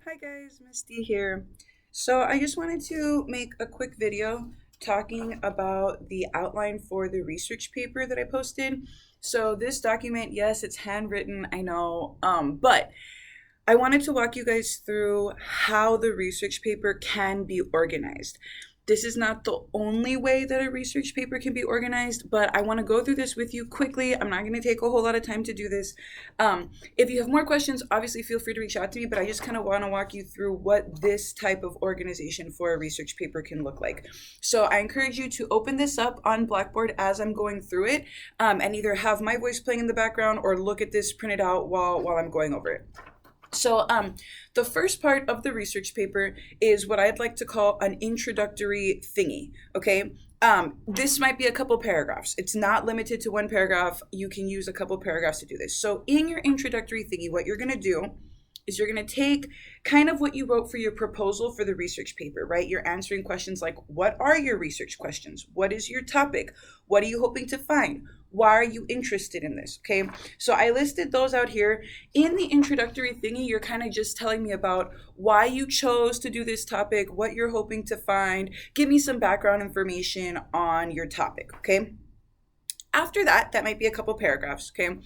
Hi guys, Misty here. So I just wanted to make a quick video talking about the outline for the research paper that I posted. So this document, yes, it's handwritten, I know, but I wanted to walk you guys through how the research paper can be organized. This is not the only way that a research paper can be organized, but I want to go through this with you quickly. I'm not going to take a whole lot of time to do this. If you have more questions, obviously feel free to reach out to me, but I just kind of want to walk you through what this type of organization for a research paper can look like. So I encourage you to open this up on Blackboard as I'm going through it, and either have my voice playing in the background or look at this printed out while I'm going over it. So the first part of the research paper is what I'd like to call an introductory thingy, okay? This might be a couple paragraphs. It's not limited to one paragraph. You can use a couple paragraphs to do this. So in your introductory thingy, what you're gonna do is you're going to take kind of what you wrote for your proposal for the research paper, right? You're answering questions like, what are your research questions? What is your topic? What are you hoping to find? Why are you interested in this? Okay, so I listed those out here. In the introductory thingy, you're kind of just telling me about why you chose to do this topic, what you're hoping to find. Give me some background information on your topic, okay? After that, that might be a couple paragraphs, okay?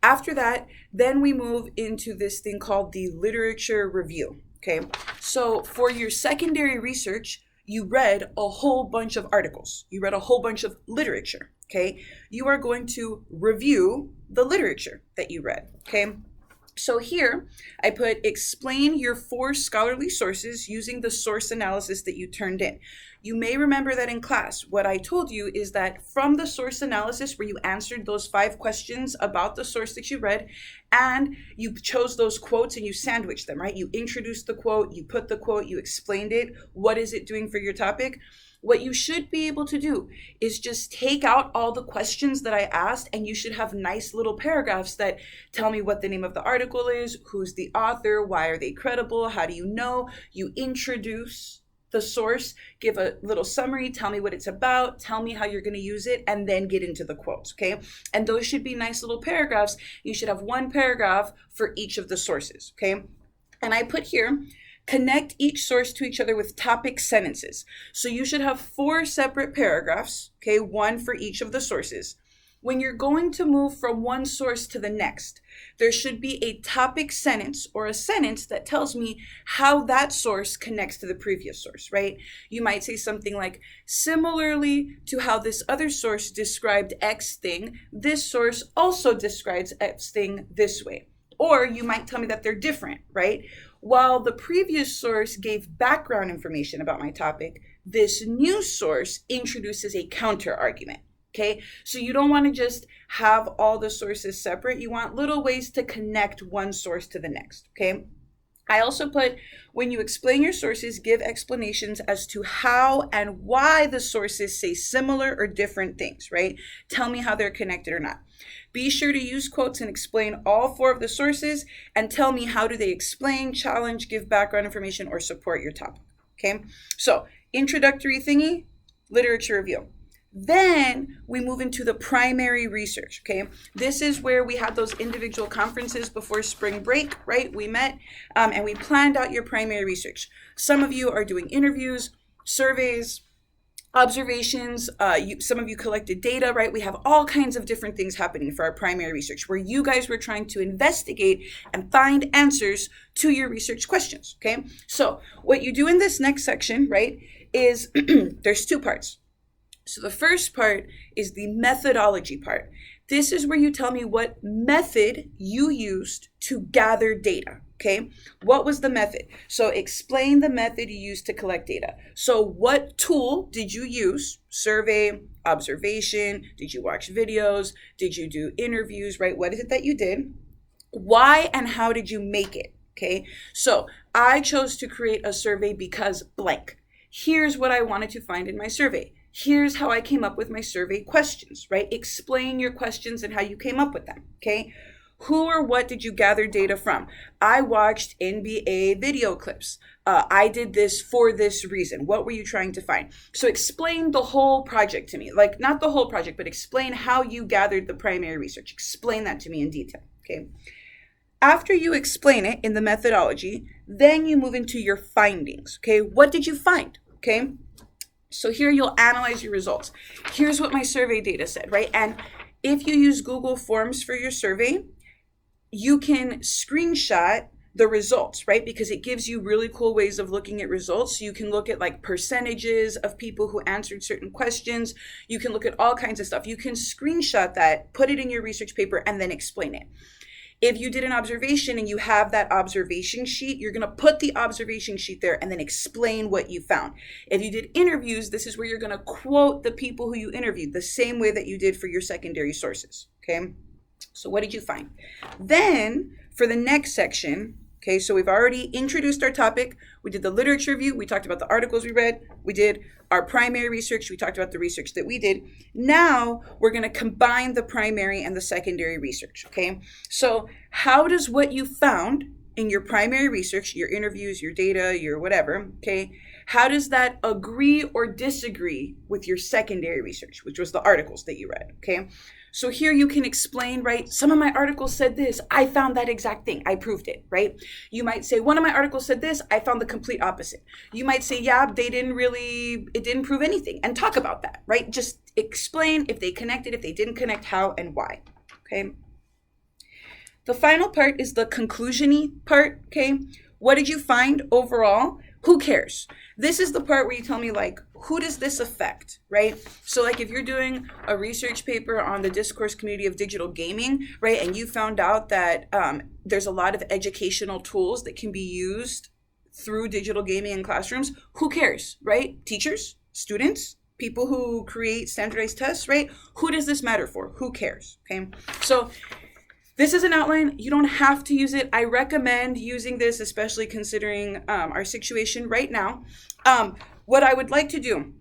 After that, then we move into this thing called the literature review, okay? So for your secondary research, you read a whole bunch of articles. You read a whole bunch of literature, okay? You are going to review the literature that you read, okay? So here I put explain your 4 scholarly sources using the source analysis that you turned in. You may remember that in class, what I told you is that from the source analysis where you answered those 5 questions about the source that you read, and you chose those quotes and you sandwiched them, right? You introduced the quote, you put the quote, you explained it. What is it doing for your topic? What you should be able to do is just take out all the questions that I asked, and you should have nice little paragraphs that tell me what the name of the article is, who's the author, why are they credible, how do you know? You introduce the source, give a little summary, tell me what it's about, tell me how you're going to use it, and then get into the quotes, okay? And those should be nice little paragraphs. You should have 1 paragraph for each of the sources, okay? And I put here, connect each source to each other with topic sentences. So you should have 4 separate paragraphs, okay, 1 for each of the sources. When you're going to move from one source to the next, there should be a topic sentence or a sentence that tells me how that source connects to the previous source, right? You might say something like, similarly to how this other source described X thing, this source also describes X thing this way. Or you might tell me that they're different, right? While the previous source gave background information about my topic, this new source introduces a counter argument. Okay, so you don't want to just have all the sources separate. You want little ways to connect one source to the next. Okay, I also put, when you explain your sources, give explanations as to how and why the sources say similar or different things, right? Tell me how they're connected or not. Be sure to use quotes and explain all 4 of the sources, and tell me how do they explain, challenge, give background information, or support your topic. Okay, so introductory thingy, literature review. Then we move into the primary research, okay? This is where we had those individual conferences before spring break, right? We met and we planned out your primary research. Some of you are doing interviews, surveys, observations, some of you collected data, right? We have all kinds of different things happening for our primary research where you guys were trying to investigate and find answers to your research questions, okay? So what you do in this next section, right, is there's 2 parts. So the first part is the methodology part. This is where you tell me what method you used to gather data, okay? What was the method? So explain the method you used to collect data. So what tool did you use? Survey, observation, did you watch videos? Did you do interviews, right? What is it that you did? Why and how did you make it, okay? So I chose to create a survey because blank. Here's what I wanted to find in my survey. Here's how I came up with my survey questions, right? Explain your questions and how you came up with them, okay? Who or what did you gather data from? I watched NBA video clips. I did this for this reason. What were you trying to find? So explain the whole project to me. Like, not the whole project, but explain how you gathered the primary research. Explain that to me in detail, okay? After you explain it in the methodology, then you move into your findings. Okay, what did you find? Okay, so here you'll analyze your results. Here's what my survey data said, right? And if you use Google Forms for your survey, you can screenshot the results, right? Because it gives you really cool ways of looking at results. So you can look at like percentages of people who answered certain questions. You can look at all kinds of stuff. You can screenshot that, put it in your research paper, and then explain it. If you did an observation and you have that observation sheet, you're going to put the observation sheet there and then explain what you found. If you did interviews, this is where you're going to quote the people who you interviewed the same way that you did for your secondary sources. Okay. So what did you find? Then for the next section, okay, so we've already introduced our topic. We did the literature review. We talked about the articles we read. We did our primary research. We talked about the research that we did. Now we're going to combine the primary and the secondary research, okay? So how does what you found in your primary research, your interviews, your data, your whatever, okay, how does that agree or disagree with your secondary research, which was the articles that you read, okay? So here you can explain, right? Some of my articles said this. I found that exact thing. I proved it, right? You might say, one of my articles said this. I found the complete opposite. You might say, yeah, it didn't prove anything, and talk about that, right? Just explain if they connected, if they didn't connect, how and why, okay? The final part is the conclusion-y part, okay? What did you find overall? Who cares? This is the part where you tell me, like, who does this affect, right? So like if you're doing a research paper on the discourse community of digital gaming, right, and you found out that there's a lot of educational tools that can be used through digital gaming in classrooms, who cares, right? Teachers, students, people who create standardized tests, right? Who does this matter for? Who cares, okay? So this is an outline. You don't have to use it. I recommend using this, especially considering our situation right now. What I would like to do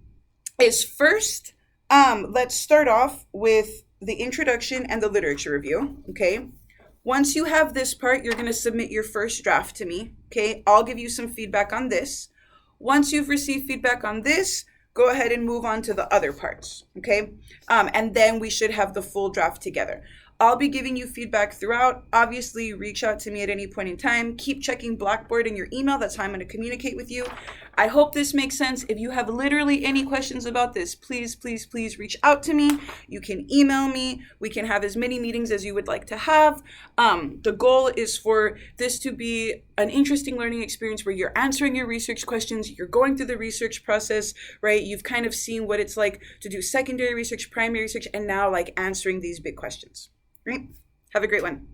is first, let's start off with the introduction and the literature review, okay? Once you have this part, you're going to submit your first draft to me, okay? I'll give you some feedback on this. Once you've received feedback on this, go ahead and move on to the other parts, okay? And then we should have the full draft together. I'll be giving you feedback throughout. Obviously, reach out to me at any point in time. Keep checking Blackboard in your email. That's how I'm going to communicate with you. I hope this makes sense. If you have literally any questions about this, please, please, please reach out to me. You can email me. We can have as many meetings as you would like to have. The goal is for this to be an interesting learning experience where you're answering your research questions, you're going through the research process, right? You've kind of seen what it's like to do secondary research, primary research, and now like answering these big questions. Right? Have a great one.